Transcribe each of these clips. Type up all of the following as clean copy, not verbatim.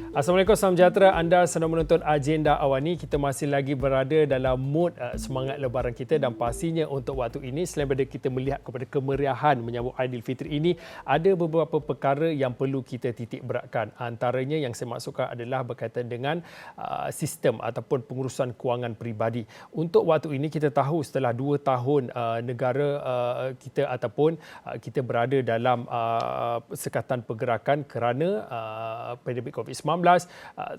Assalamualaikum, salam sejahtera. Anda sedang menonton Agenda Awani. Kita masih lagi berada dalam mood semangat lebaran kita dan pastinya untuk waktu ini selain daripada kita melihat kepada kemeriahan menyambut Aidilfitri ini, ada beberapa perkara yang perlu kita titik beratkan. Antaranya yang saya maksudkan adalah berkaitan dengan sistem ataupun pengurusan kewangan peribadi. Untuk waktu ini kita tahu setelah 2 tahun negara kita ataupun kita berada dalam sekatan pergerakan kerana pandemik COVID-19,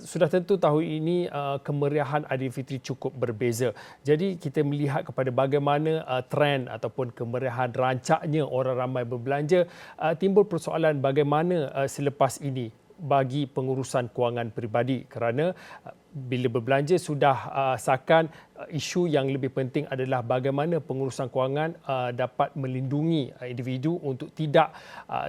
sudah tentu tahun ini kemeriahan Aidilfitri cukup berbeza. Jadi kita melihat kepada bagaimana trend ataupun kemeriahan rancaknya orang ramai berbelanja, timbul persoalan bagaimana selepas ini bagi pengurusan kewangan peribadi kerana bila berbelanja sudah sakan isu yang lebih penting adalah bagaimana pengurusan kewangan dapat melindungi individu untuk tidak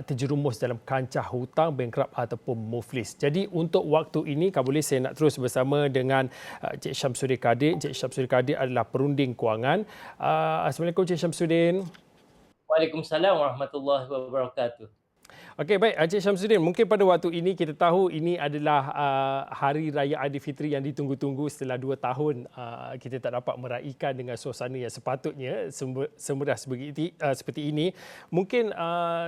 terjerumus dalam kancah hutang, bankrupt ataupun muflis. Jadi untuk waktu ini, kalau boleh saya nak terus bersama dengan Cik Syamsuddin Kadir. Cik Syamsuddin Kadir adalah perunding kewangan. Assalamualaikum Cik Syamsuddin. Waalaikumsalam warahmatullahi wabarakatuh. Okey, baik. Encik Syamsuddin, mungkin pada waktu ini kita tahu ini adalah Hari Raya Aidilfitri yang ditunggu-tunggu setelah 2 tahun kita tak dapat meraihkan dengan suasana yang sepatutnya semeriah seperti ini. Mungkin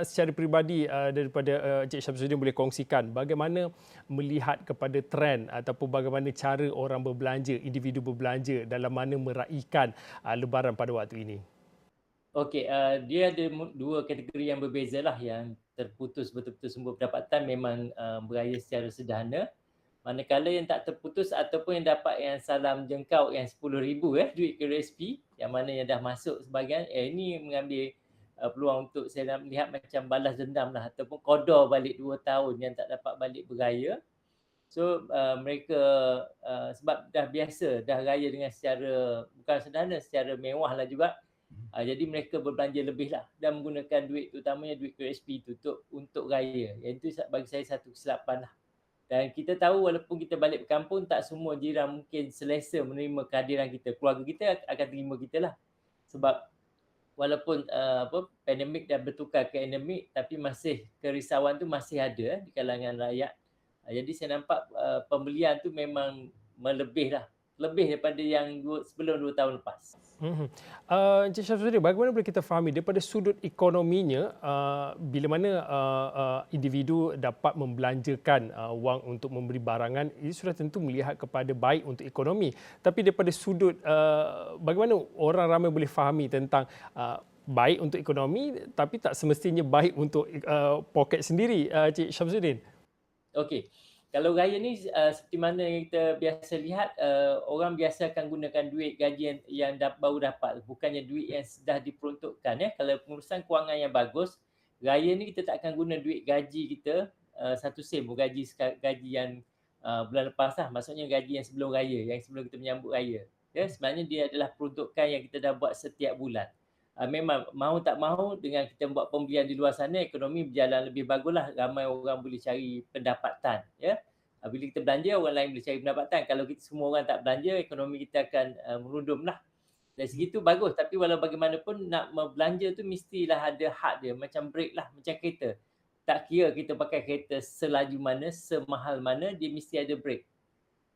secara peribadi daripada Encik Syamsuddin boleh kongsikan bagaimana melihat kepada trend ataupun bagaimana cara orang berbelanja, individu berbelanja dalam mana meraihkan Lebaran pada waktu ini. Okey, dia ada dua kategori yang berbeza lah. Yang terputus betul-betul sumber pendapatan memang beraya secara sederhana. Manakala yang tak terputus ataupun yang dapat yang salam jengkau yang 10,000 duit KRSP, yang mana yang dah masuk sebahagian, ini mengambil peluang untuk saya nak melihat macam balas dendam lah ataupun kodor balik 2 tahun yang tak dapat balik beraya. So mereka sebab dah biasa, dah raya dengan secara bukan sederhana, secara mewah lah juga. Jadi mereka berbelanja lebih lah dan menggunakan duit, terutamanya duit KSP itu untuk raya. Yang itu bagi saya satu kesilapan lah. Dan kita tahu walaupun kita balik ke kampung, tak semua jiran mungkin selesa menerima kehadiran kita. Keluarga kita akan terima kita lah. Sebab walaupun pandemik dah bertukar ke endemik, tapi masih kerisauan tu masih ada di kalangan rakyat. Jadi saya nampak pembelian tu memang melebih lah. Lebih daripada yang sebelum 2 tahun lepas. Encik Syamsuddin, bagaimana boleh kita fahami daripada sudut ekonominya bila mana individu dapat membelanjakan wang untuk membeli barangan, ini sudah tentu melihat kepada baik untuk ekonomi. Tapi daripada sudut bagaimana orang ramai boleh fahami tentang baik untuk ekonomi tapi tak semestinya baik untuk poket sendiri, Encik Syamsuddin? Okey. Kalau raya ni seperti mana kita biasa lihat, orang biasa akan gunakan duit gaji yang baru dapat, bukannya duit yang sudah diperuntukkan. Kalau pengurusan kewangan yang bagus, raya ni kita tak akan guna duit gaji kita satu sen pun, gaji yang bulan lepas lah. Maksudnya gaji yang sebelum raya, yang sebelum kita menyambut raya. Sebenarnya dia adalah peruntukan yang kita dah buat setiap bulan. Memang mahu tak mahu dengan kita buat pembelian di luar sana, ekonomi berjalan lebih baguslah, ramai orang boleh cari pendapatan. Bila kita belanja, orang lain boleh cari pendapatan. Kalau kita semua orang tak belanja, ekonomi kita akan merundum lah. Dari segitu bagus, tapi walau bagaimanapun nak belanja tu mestilah ada had dia, macam brake lah, macam kereta. Tak kira kita pakai kereta selaju mana, semahal mana, dia mesti ada brake.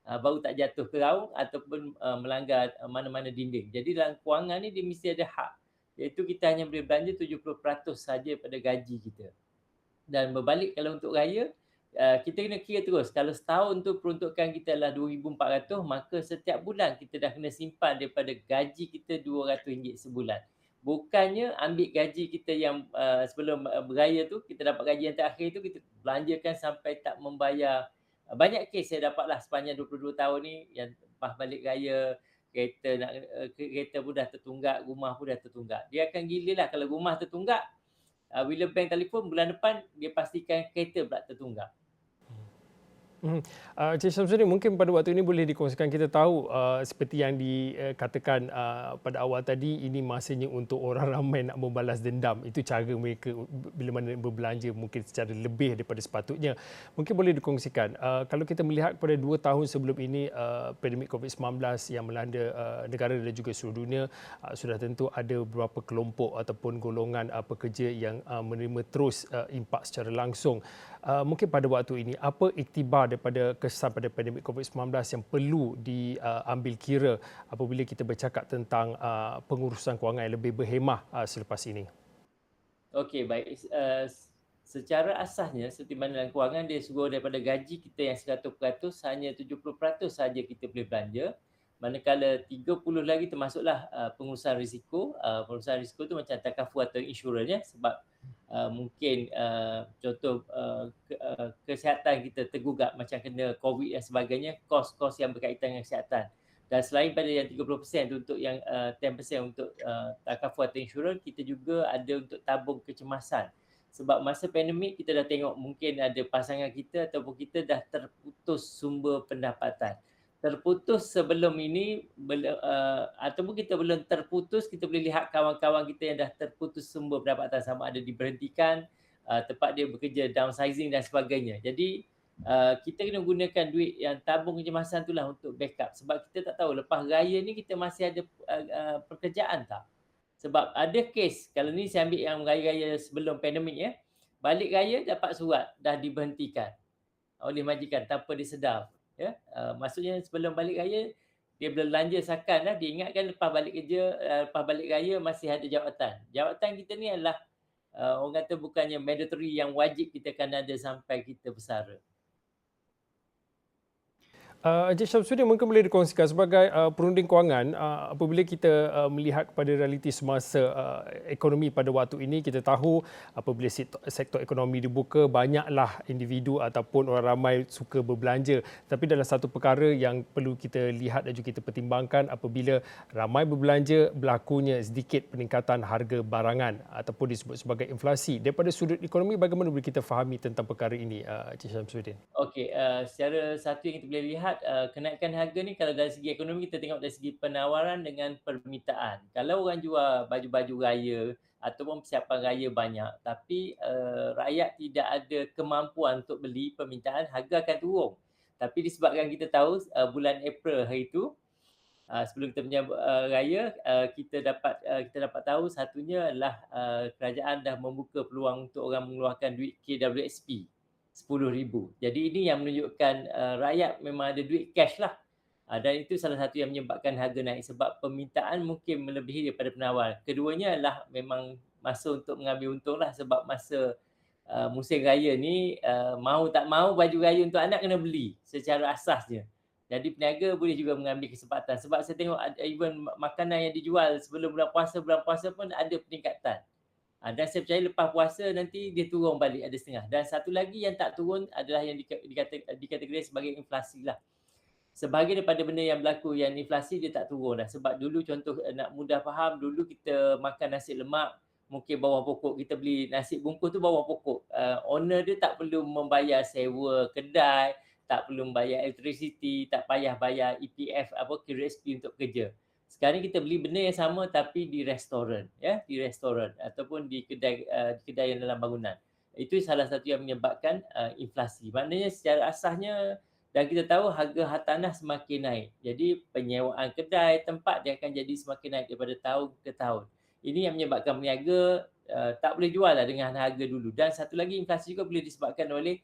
Baru tak jatuh ke raung ataupun melanggar mana-mana dinding. Jadi dalam kewangan ni dia mesti ada had. Iaitu kita hanya boleh belanja 70% saja pada gaji kita. Dan berbalik kalau untuk raya, kita kena kira terus. Kalau setahun tu peruntukan kita adalah 2,400, maka setiap bulan kita dah kena simpan daripada gaji kita RM200 sebulan. Bukannya ambil gaji kita yang sebelum beraya tu, kita dapat gaji yang terakhir tu, kita belanjakan sampai tak membayar. Banyak kes saya dapatlah sepanjang 22 tahun ni yang lepas balik raya, kereta pun dah tertunggak, rumah pun dah tertunggak. Dia akan gila lah kalau rumah tertunggak, bila bank telefon bulan depan, dia pastikan kereta pula tertunggak. Encik Syamsuddin, mungkin pada waktu ini boleh dikongsikan, kita tahu seperti yang dikatakan pada awal tadi, ini masanya untuk orang ramai nak membalas dendam. Itu cara mereka bila mana berbelanja mungkin secara lebih daripada sepatutnya. Mungkin boleh dikongsikan, kalau kita melihat pada 2 tahun sebelum ini, pandemik COVID-19 yang melanda negara dan juga seluruh dunia, sudah tentu ada beberapa kelompok ataupun golongan pekerja yang menerima terus impak secara langsung. Mungkin pada waktu ini, apa iktibar daripada kesan pada pandemik COVID-19 yang perlu diambil kira apabila kita bercakap tentang pengurusan kewangan yang lebih berhemah selepas ini? Okey, baik. Secara asasnya seperti mana dalam kewangan dia suruh daripada gaji kita yang 100% hanya 70% saja kita boleh belanja. Manakala 30 lagi termasuklah pengurusan risiko. Pengurusan risiko tu macam takaful atau insurans ya, sebab mungkin contoh kesihatan kita tergugat macam kena COVID dan sebagainya, kos-kos yang berkaitan dengan kesihatan. Dan selain pada yang 30% tu untuk yang 10% untuk takaful atau insurans, kita juga ada untuk tabung kecemasan. Sebab masa pandemik kita dah tengok mungkin ada pasangan kita ataupun kita dah terputus sumber pendapatan. Terputus sebelum ini ataupun kita belum terputus, kita boleh lihat kawan-kawan kita yang dah terputus sumber pendapatan, sama ada diberhentikan, tempat dia bekerja downsizing dan sebagainya. Jadi kita kena gunakan duit yang tabung kecemasan itulah untuk backup, sebab kita tak tahu lepas raya ni kita masih ada pekerjaan tak. Sebab ada kes, kalau ni saya ambil yang raya-raya sebelum pandemik ya, balik raya dapat surat dah diberhentikan oleh majikan tanpa disedar. Ya, maksudnya sebelum balik raya dia belanja sakan dah, dia ingatkan lepas balik kerja, lepas balik raya masih ada jawatan. Jawatan kita ni adalah orang kata bukannya mandatory yang wajib kita akan ada sampai kita bersara. Encik Syamsuddin mungkin boleh dikongsikan sebagai perunding kewangan, apabila kita melihat kepada realiti semasa ekonomi pada waktu ini, kita tahu apabila sektor ekonomi dibuka, banyaklah individu ataupun orang ramai suka berbelanja. Tapi dalam satu perkara yang perlu kita lihat dan juga kita pertimbangkan, apabila ramai berbelanja, berlakunya sedikit peningkatan harga barangan ataupun disebut sebagai inflasi. Daripada sudut ekonomi, bagaimana boleh kita fahami tentang perkara ini, Encik Syamsuddin? Okey, secara satu yang kita boleh lihat, kenaikan harga ni kalau dari segi ekonomi kita tengok dari segi penawaran dengan permintaan. Kalau orang jual baju-baju raya ataupun persiapan raya banyak, tapi rakyat tidak ada kemampuan untuk beli, permintaan, harga akan turun. Tapi disebabkan kita tahu bulan April hari itu, sebelum kita menyambut raya, kita dapat tahu satunya adalah kerajaan dah membuka peluang untuk orang mengeluarkan duit KWSP. 10,000. Jadi ini yang menunjukkan rakyat memang ada duit cash lah. Dan itu salah satu yang menyebabkan harga naik, sebab permintaan mungkin melebihi daripada penawar. Keduanya adalah memang masa untuk mengambil untung lah, sebab masa musim raya ni mau tak mau baju raya untuk anak kena beli secara asasnya. Jadi peniaga boleh juga mengambil kesempatan, sebab saya tengok even makanan yang dijual sebelum bulan puasa pun ada peningkatan. Dan saya percaya lepas puasa nanti dia turun balik ada setengah. Dan satu lagi yang tak turun adalah yang dikategori sebagai inflasi lah. Sebahagian daripada benda yang berlaku yang inflasi dia tak turun dah. Sebab dulu contoh nak mudah faham, dulu kita makan nasi lemak, mungkin bawah pokok, kita beli nasi bungkus tu bawah pokok. Owner dia tak perlu membayar sewa kedai, tak perlu membayar elektrisiti, tak payah bayar EPF KWSP untuk kerja. Sekarang kita beli benda yang sama tapi di restoran, ya, di restoran ataupun di kedai yang dalam bangunan. Itu salah satu yang menyebabkan inflasi. Maknanya secara asasnya, dan kita tahu harga hartanah semakin naik. Jadi penyewaan kedai, tempat dia akan jadi semakin naik daripada tahun ke tahun. Ini yang menyebabkan peniaga tak boleh jual lah dengan harga dulu. Dan satu lagi, inflasi juga boleh disebabkan oleh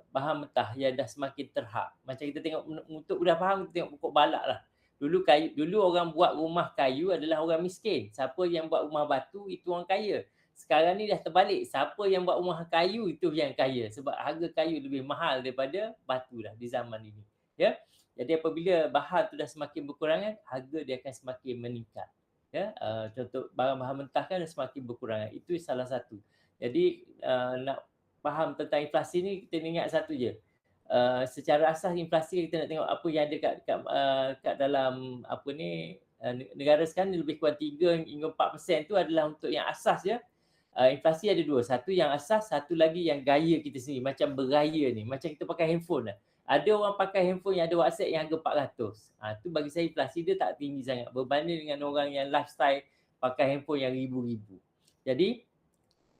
bahan mentah yang dah semakin terhad. Macam kita tengok, untuk mudah faham, kita tengok pokok balak lah. Dulu orang buat rumah kayu adalah orang miskin. Siapa yang buat rumah batu itu orang kaya. Sekarang ni dah terbalik. Siapa yang buat rumah kayu itu yang kaya. Sebab harga kayu lebih mahal daripada batu dah di zaman ini. Ya. Jadi apabila bahan tu dah semakin berkurangan, harga dia akan semakin meningkat. Ya. Contoh bahan-bahan mentah kan dah semakin berkurangan. Itu salah satu. Jadi nak faham tentang inflasi ni, kita ingat satu je. Secara asas inflasi kita nak tengok apa yang ada kat dalam negara sekarang ni, lebih kurang 3 hingga 4% tu adalah untuk yang asas je. Inflasi ada dua, satu yang asas, satu lagi yang gaya kita sendiri, macam bergaya ni, macam kita pakai handphone lah. Ada orang pakai handphone yang ada WhatsApp yang harga 400. Tu bagi saya inflasi dia tak tinggi sangat berbanding dengan orang yang lifestyle pakai handphone yang ribu-ribu. Jadi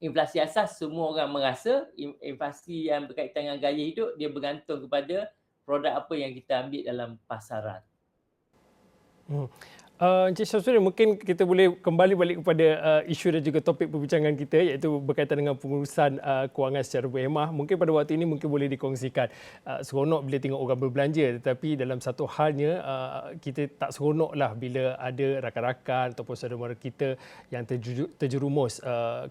inflasi asas semua orang merasa. Inflasi yang berkaitan dengan gaya hidup dia bergantung kepada produk apa yang kita ambil dalam pasaran. Encik Syamsuddin, mungkin kita boleh kembali balik kepada isu dan juga topik perbincangan kita, iaitu berkaitan dengan pengurusan kewangan secara berhemah. Mungkin pada waktu ini mungkin boleh dikongsikan. Seronok bila tengok orang berbelanja, tetapi dalam satu halnya kita tak seronoklah bila ada rakan-rakan ataupun saudara-mara kita yang terjerumus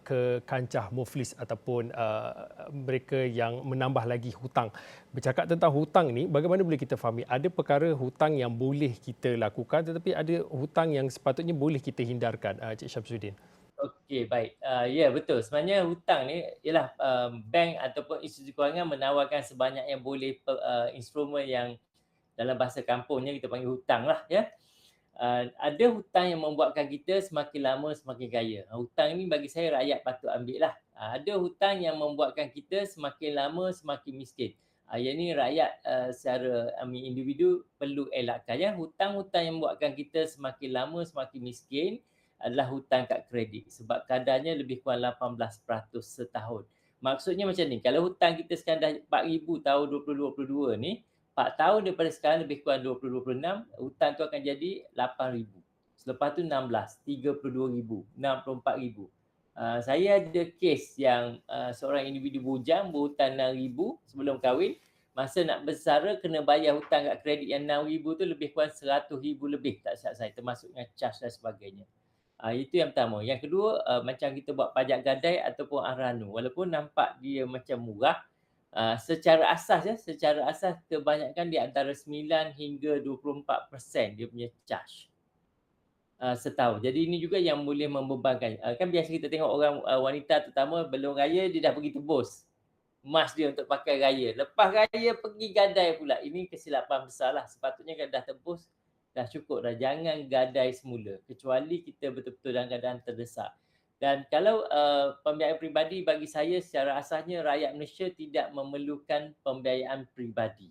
ke kancah muflis ataupun mereka yang menambah lagi hutang. Bercakap tentang hutang ni, bagaimana boleh kita fahami? Ada perkara hutang yang boleh kita lakukan, tetapi ada hutang yang sepatutnya boleh kita hindarkan, Cik Syamsuddin. Okey, baik. Ya, betul. Sebenarnya hutang ni ialah bank ataupun institusi kewangan menawarkan sebanyak yang boleh instrumen yang dalam bahasa kampungnya kita panggil hutang lah ya. Ada hutang yang membuatkan kita semakin lama semakin kaya. Hutang ni bagi saya rakyat patut ambil lah. Ada hutang yang membuatkan kita semakin lama semakin miskin. Yang ni rakyat secara individu perlu elakkan ya. Hutang-hutang yang membuatkan kita semakin lama semakin miskin adalah hutang kad kredit sebab kadarnya lebih kurang 18% setahun. Maksudnya macam ni, kalau hutang kita sekarang dah 4,000 tahun 2022 ni, 4 tahun daripada sekarang lebih kurang 2026, hutang tu akan jadi 8,000. Selepas tu 16, 32,000, 64,000. Saya ada kes yang seorang individu bujang berhutang 6,000 sebelum kahwin. Masa nak bersara kena bayar hutang kad kredit yang 6,000 tu lebih kurang 100,000 lebih tak silap saya, termasuk dengan charge dan sebagainya. Itu yang pertama. Yang kedua, macam kita buat pajak gadai ataupun Ahranu. Walaupun nampak dia macam murah, secara asas kebanyakan di antara 9 hingga 24% dia punya charge setahun. Jadi ini juga yang boleh membebankan. Kan biasa kita tengok orang wanita terutama belum raya dia dah pergi tebus emas dia untuk pakai raya. Lepas raya pergi gadai pula. Ini kesilapan besar lah. Sepatutnya kalau dah tebus, dah cukup dah. Jangan gadai semula. Kecuali kita betul-betul dalam keadaan terdesak. Dan kalau pembiayaan peribadi bagi saya secara asasnya rakyat Malaysia tidak memerlukan pembiayaan peribadi.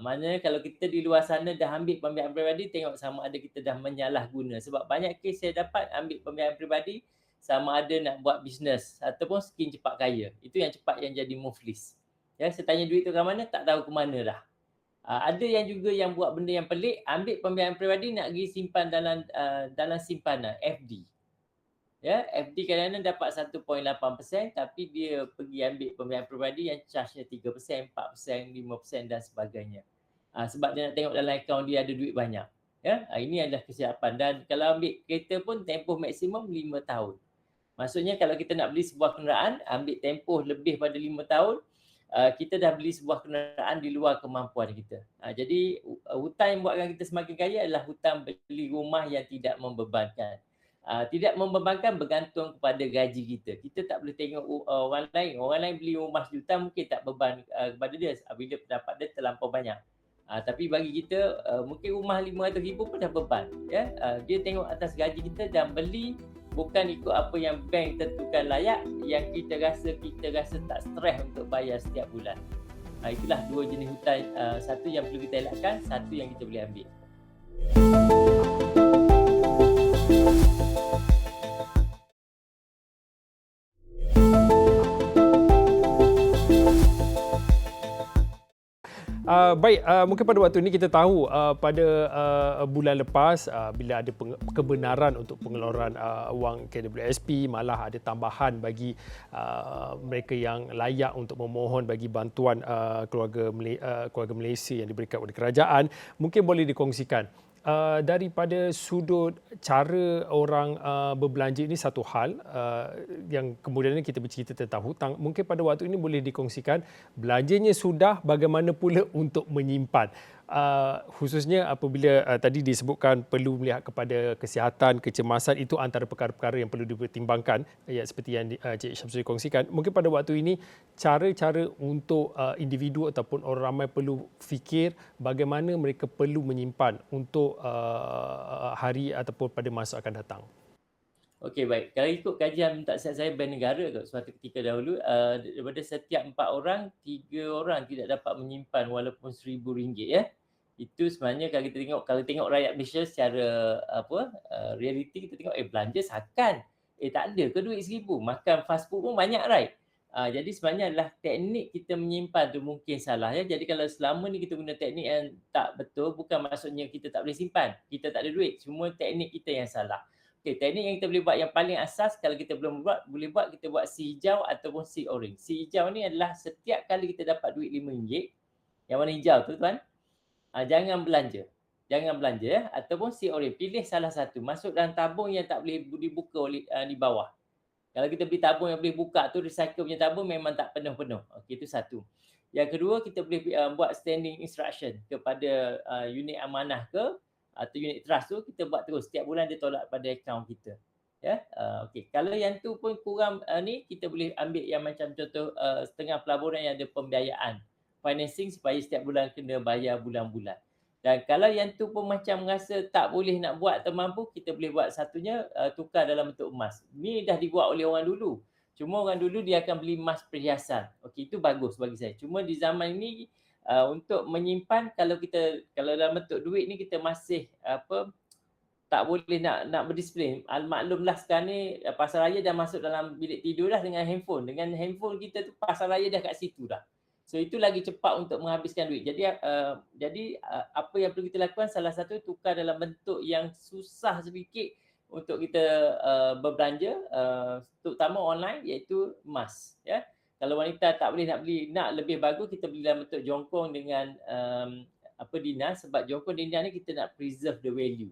Maknanya kalau kita di luar sana dah ambil pembiayaan peribadi, tengok sama ada kita dah menyalahguna. Sebab banyak kes saya dapat ambil pembiayaan peribadi sama ada nak buat bisnes ataupun skim cepat kaya. Itu yang cepat yang jadi muflis. Ya, saya tanya duit tu ke mana, tak tahu ke mana dah. Ada yang juga yang buat benda yang pelik, ambil pembiayaan peribadi nak pergi simpan dalam simpanan FD. Ya, FD kadang-kadang dapat 1.8% tapi dia pergi ambil pembiayaan peribadi yang charge-nya 3%, 4%, 5% dan sebagainya. Sebab dia nak tengok dalam akaun dia ada duit banyak. Ya, ini adalah kesilapan. Dan kalau ambil kereta pun tempoh maksimum 5 tahun. Maksudnya kalau kita nak beli sebuah kenderaan, ambil tempoh lebih pada 5 tahun, kita dah beli sebuah kenderaan di luar kemampuan kita. Jadi hutang yang buatkan kita semakin kaya adalah hutang beli rumah yang tidak membebankan. Tidak membebankan bergantung kepada gaji kita. Kita tak boleh tengok orang lain. Orang lain beli rumah sejuta mungkin tak beban kepada dia bila pendapat dia terlampau banyak. Tapi bagi kita mungkin rumah 500,000 pun dah beban. Ya? Dia tengok atas gaji kita dan beli bukan ikut apa yang bank tentukan layak, yang kita rasa tak stres untuk bayar setiap bulan. Itulah dua jenis hutang, satu yang perlu kita elakkan, satu yang kita boleh ambil. Baik, mungkin pada waktu ini kita tahu pada bulan lepas bila ada kebenaran untuk pengeluaran wang KWSP, malah ada tambahan bagi mereka yang layak untuk memohon bagi bantuan keluarga Malaysia yang diberikan oleh kerajaan. Mungkin boleh dikongsikan daripada sudut cara orang berbelanja ini satu hal yang kemudian kita bercerita tentang hutang. Mungkin pada waktu ini boleh dikongsikan belanjanya sudah, bagaimana pula untuk menyimpan. Khususnya apabila tadi disebutkan perlu melihat kepada kesihatan, kecemasan, itu antara perkara-perkara yang perlu dipertimbangkan ya, seperti yang Cik Syamsuddin kongsikan. Mungkin pada waktu ini cara-cara untuk individu ataupun orang ramai perlu fikir bagaimana mereka perlu menyimpan untuk hari ataupun pada masa akan datang. Okey, baik. Kalau ikut kajian tak silap saya Bank Negara suatu ketika dahulu, daripada setiap 4 orang, 3 orang tidak dapat menyimpan walaupun RM1,000 ya. Itu sebenarnya kalau tengok rakyat Malaysia secara realiti, kita tengok belanja sakan. Tak ada ke duit RM1,000? Makan fast food pun banyak, right? Jadi sebenarnya adalah teknik kita menyimpan tu mungkin salah ya. Jadi kalau selama ni kita guna teknik yang tak betul, bukan maksudnya kita tak boleh simpan, kita tak ada duit. Cuma teknik kita yang salah. Okey, teknik yang kita boleh buat yang paling asas kalau kita belum buat, boleh buat kita buat si hijau ataupun si oren. Si hijau ni adalah setiap kali kita dapat duit RM5, yang warna hijau tu tuan, jangan belanja. Jangan belanja ya, ataupun si oren. Pilih salah satu, masuk dalam tabung yang tak boleh dibuka oleh di bawah. Kalau kita beli tabung yang boleh buka tu, recycle punya tabung memang tak penuh-penuh. Okey, itu satu. Yang kedua, kita boleh buat standing instruction kepada unit amanah ke atau unit trust tu, kita buat terus. Setiap bulan dia tolak pada akaun kita. Ya, okey. Kalau yang tu pun kurang ni, kita boleh ambil yang macam contoh setengah pelaburan yang ada pembiayaan. Financing supaya setiap bulan kena bayar bulan-bulan. Dan kalau yang tu pun macam rasa tak boleh nak buat atau mampu, kita boleh buat satunya tukar dalam bentuk emas. Ni dah dibuat oleh orang dulu. Cuma orang dulu dia akan beli emas perhiasan. Okey, itu bagus bagi saya. Cuma di zaman ini untuk menyimpan, kalau dalam bentuk duit ni kita masih tak boleh nak berdisiplin. Maklumlah sekarang ni pasar raya dah masuk dalam bilik tidur dah dengan handphone. Dengan handphone kita tu pasar raya dah kat situ dah. So itu lagi cepat untuk menghabiskan duit. Jadi apa yang perlu kita lakukan, salah satu tukar dalam bentuk yang susah sedikit untuk kita berbelanja, terutama online, iaitu emas. Ya. Kalau wanita tak boleh nak beli, nak lebih bagus, kita beli dalam bentuk jongkong dengan dinar, sebab jongkong dinar ni kita nak preserve the value.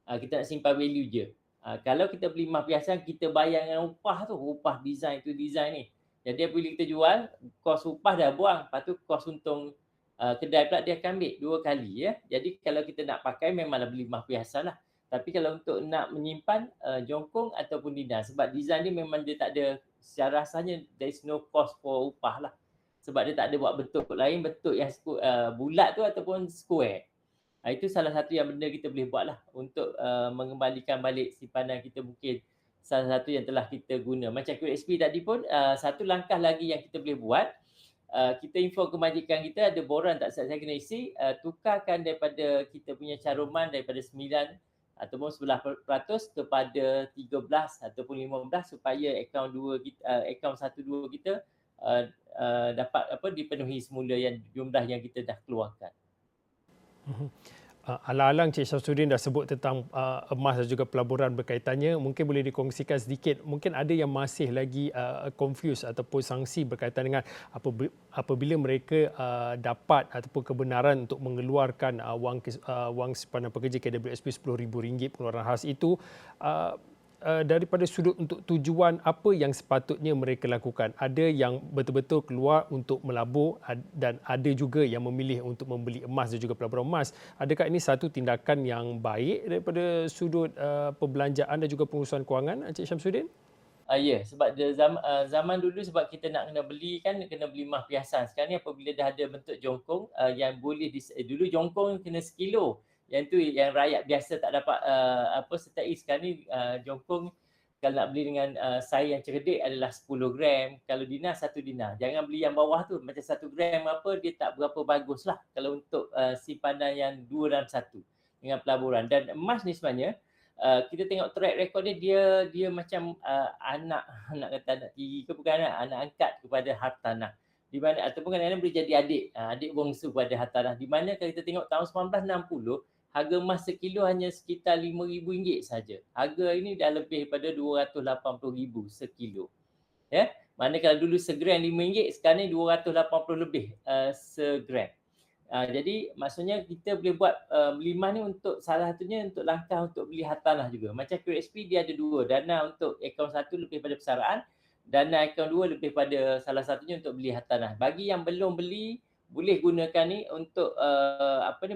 Kita nak simpan value je. Kalau kita beli emas biasa, kita bayar dengan upah tu, upah design tu design ni. Jadi bila kita jual, kos upah dah buang, lepas tu kos untung kedai pula dia akan ambil 2 kali ya. Jadi kalau kita nak pakai memanglah beli emas biasa lah. Tapi kalau untuk nak menyimpan jongkong ataupun dinar, sebab design ni memang dia tak ada, secara rasanya there is no cost for upah lah. Sebab dia tak ada buat bentuk lain, bentuk yang bulat tu ataupun square. Itu salah satu yang benda kita boleh buat lah untuk mengembalikan balik simpanan kita, mungkin salah satu yang telah kita guna. Macam QXP tadi pun, satu langkah lagi yang kita boleh buat, kita info ke majikan kita ada borang tak saya kena isi, tukarkan daripada kita punya caruman daripada 9 ataupun 11% kepada 13 ataupun 15 supaya akaun 2 kita, akaun 1 2 kita dapat dipenuhi semula yang jumlah yang kita dah keluarkan. Alang-alang Cik Syamsuddin dah sebut tentang emas dan juga pelaburan berkaitannya. Mungkin boleh dikongsikan sedikit. Mungkin ada yang masih lagi confused ataupun sangsi berkaitan dengan apabila mereka dapat ataupun kebenaran untuk mengeluarkan wang simpanan pekerja KWSP RM10,000 pengeluaran khas itu. Daripada sudut untuk tujuan apa yang sepatutnya mereka lakukan. Ada yang betul-betul keluar untuk melabur dan ada juga yang memilih untuk membeli emas dan juga pelaburan emas. Adakah ini satu tindakan yang baik daripada sudut perbelanjaan dan juga pengurusan kewangan, Encik Syamsuddin? Ya, sebab zaman dulu sebab kita nak kena beli kan, kena beli emas perhiasan. Sekarang ni apabila dah ada bentuk jongkong yang boleh dulu jongkong kena sekilo. Yang tu yang rakyat biasa tak dapat setai. Sekarang ni jongkong kalau nak beli dengan saya yang cerdik adalah 10 gram. Kalau dinar 1 dinar. Jangan beli yang bawah tu, macam 1 gram dia tak berapa bagus lah kalau untuk simpanan yang 2 dalam 1 dengan pelaburan. Dan emas ni sebenarnya kita tengok track record dia macam anak kata anak tiri ke bukan anak angkat kepada hartanah. Di mana ataupun kadang-kadang boleh jadi adik bongsu pada hartanah. Di mana kalau kita tengok tahun 1960, harga emas sekilo hanya sekitar RM5,000 saja. Harga ini dah lebih daripada RM280,000 sekilo. Ya. Mana kalau dulu segram RM5, sekarang ni 280 lebih segram. Jadi maksudnya kita boleh buat beli emas ni untuk salah satunya untuk langkah untuk beli hartanah juga. Macam QXP dia ada dua, dana untuk akaun 1 lebih pada persaraan, dana akaun 2 lebih pada salah satunya untuk beli hartanah. Bagi yang belum beli, boleh gunakan ni untuk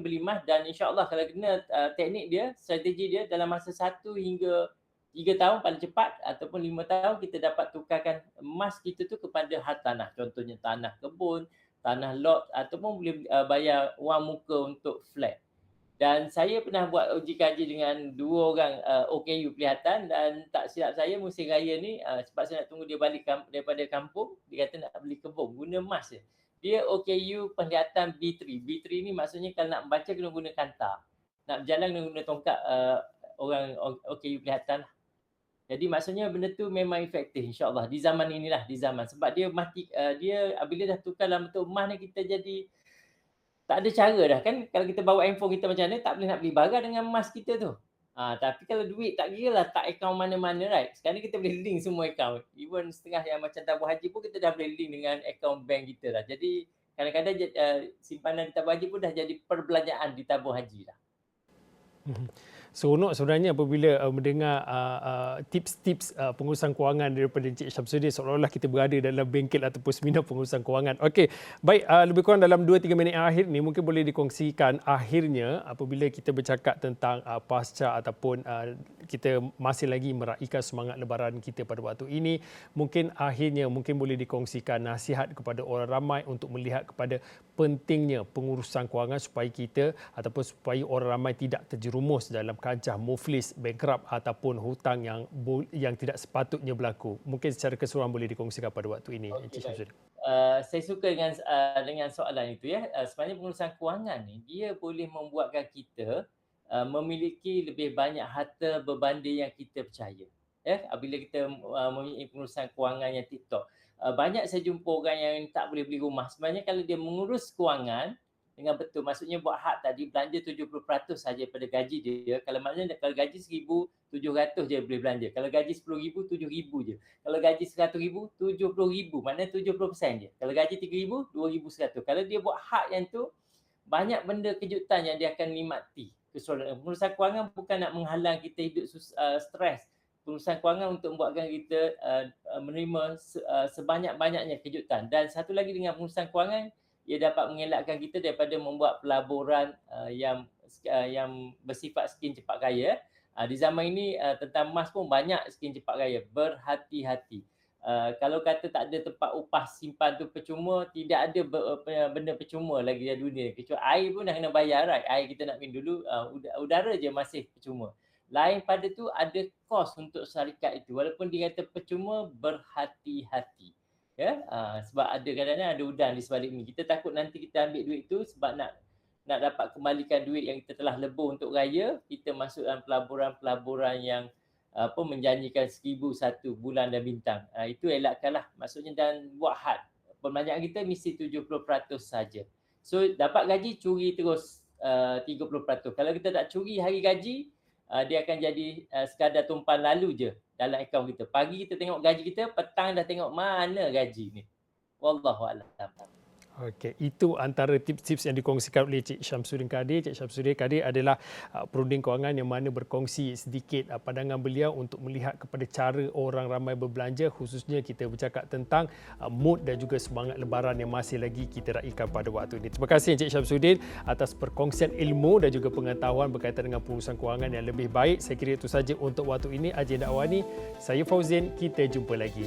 beli emas, dan insya-Allah kalau kena teknik dia, strategi dia dalam masa 1 hingga 3 tahun paling cepat ataupun 5 tahun kita dapat tukarkan emas kita tu kepada hartanah. Contohnya tanah kebun, tanah lot ataupun boleh bayar wang muka untuk flat. Dan saya pernah buat uji kaji dengan 2 orang OKU Pelihatan, dan tak silap saya musim raya ni sebab saya nak tunggu dia balik daripada kampung, dia kata nak beli kebun, guna emas je. Dia OKU Penglihatan B3. B3 ni maksudnya kalau nak membaca kena guna kanta. Nak berjalan kena guna tongkat orang OKU Pelihatan lah. Jadi maksudnya benda tu memang efektif insya-Allah di zaman inilah, di zaman sebab dia mati dia bila dah tukar dalam bentuk emas ni kita jadi tak ada cara dah kan kalau kita bawa handphone kita macam mana tak boleh nak beli barang dengan emas kita tu. Tapi kalau duit tak kiralah tak akaun mana-mana right. Sekarang ni kita boleh link semua akaun. Even setengah yang macam tabung haji pun kita dah boleh link dengan akaun bank kita dah. Jadi kadang-kadang simpanan di tabung haji pun dah jadi perbelanjaan di tabung haji dah. Seronok sebenarnya apabila mendengar tips-tips pengurusan kewangan daripada Encik Syamsuddin, seolah-olah kita berada dalam bengkel ataupun seminar pengurusan kewangan. Okey, baik, lebih kurang dalam 2-3 minit yang akhir ni mungkin boleh dikongsikan akhirnya apabila kita bercakap tentang pasca ataupun kita masih lagi meraihkan semangat lebaran kita pada waktu ini, mungkin akhirnya mungkin boleh dikongsikan nasihat kepada orang ramai untuk melihat kepada pentingnya pengurusan kewangan supaya kita ataupun supaya orang ramai tidak terjerumus dalam kancah muflis, bankrupt ataupun hutang yang tidak sepatutnya berlaku. Mungkin secara keseluruhan boleh dikongsikan pada waktu ini, Encik Syamsuddin. Saya suka dengan soalan itu ya. Sebenarnya pengurusan kewangan ni dia boleh membuatkan kita memiliki lebih banyak harta berbanding yang kita percaya. Apabila kita memiliki pengurusan kewangan yang tip-top. Banyak saya jumpa orang yang tak boleh beli rumah. Sebenarnya kalau dia mengurus kewangan dengan betul, maksudnya buat had tadi belanja 70% saja pada gaji dia. Kalau maknanya kalau gaji 1,700 je boleh belanja. Kalau gaji 10,000, 7,000 je. Kalau gaji 100,000, 70,000. Maknanya 70% je. Kalau gaji 3,000, 2,100. Kalau dia buat had yang tu, banyak benda kejutan yang dia akan nikmati. Pengurusan kewangan bukan nak menghalang kita hidup stres. Pengurusan kewangan untuk membuatkan kita menerima sebanyak-banyaknya kejutan. Dan satu lagi dengan pengurusan kewangan, ia dapat mengelakkan kita daripada membuat pelaburan yang bersifat skim cepat kaya. Di zaman ini tentang emas pun banyak skim cepat kaya. Berhati-hati. Kalau kata tak ada tempat upah simpan tu percuma, tidak ada benda percuma lagi di dunia. Kecuali air pun dah kena bayar, right? Air kita nak minum dulu, udara je masih percuma. Lain pada tu ada kos untuk syarikat itu. Walaupun dia kata percuma, berhati-hati. Sebab ada kadang-kadang ada udang di sebalik ni. Kita takut nanti kita ambil duit tu sebab nak dapat kembalikan duit yang kita telah lebur untuk raya, kita masuk dalam pelaburan-pelaburan yang menjanjikan 1,001 bulan dan bintang. Itu elakkanlah. Maksudnya dan buat had. Perbelanjaan kita mesti 70% saja. So dapat gaji curi terus 30%. Kalau kita tak curi hari gaji, dia akan jadi sekadar tumpan lalu je dalam akaun kita. Pagi kita tengok gaji kita, petang dah tengok mana gaji ni. Wallahualam. Okey, itu antara tips-tips yang dikongsikan oleh Cik Syamsuddin Kadir. Cik Syamsuddin Kadir adalah perunding kewangan yang mana berkongsi sedikit pandangan beliau untuk melihat kepada cara orang ramai berbelanja, khususnya kita bercakap tentang mood dan juga semangat lebaran yang masih lagi kita raikan pada waktu ini. Terima kasih Cik Syamsuddin atas perkongsian ilmu dan juga pengetahuan berkaitan dengan pengurusan kewangan yang lebih baik. Saya kira itu saja untuk waktu ini. Agenda Awani, saya Fauzin, kita jumpa lagi.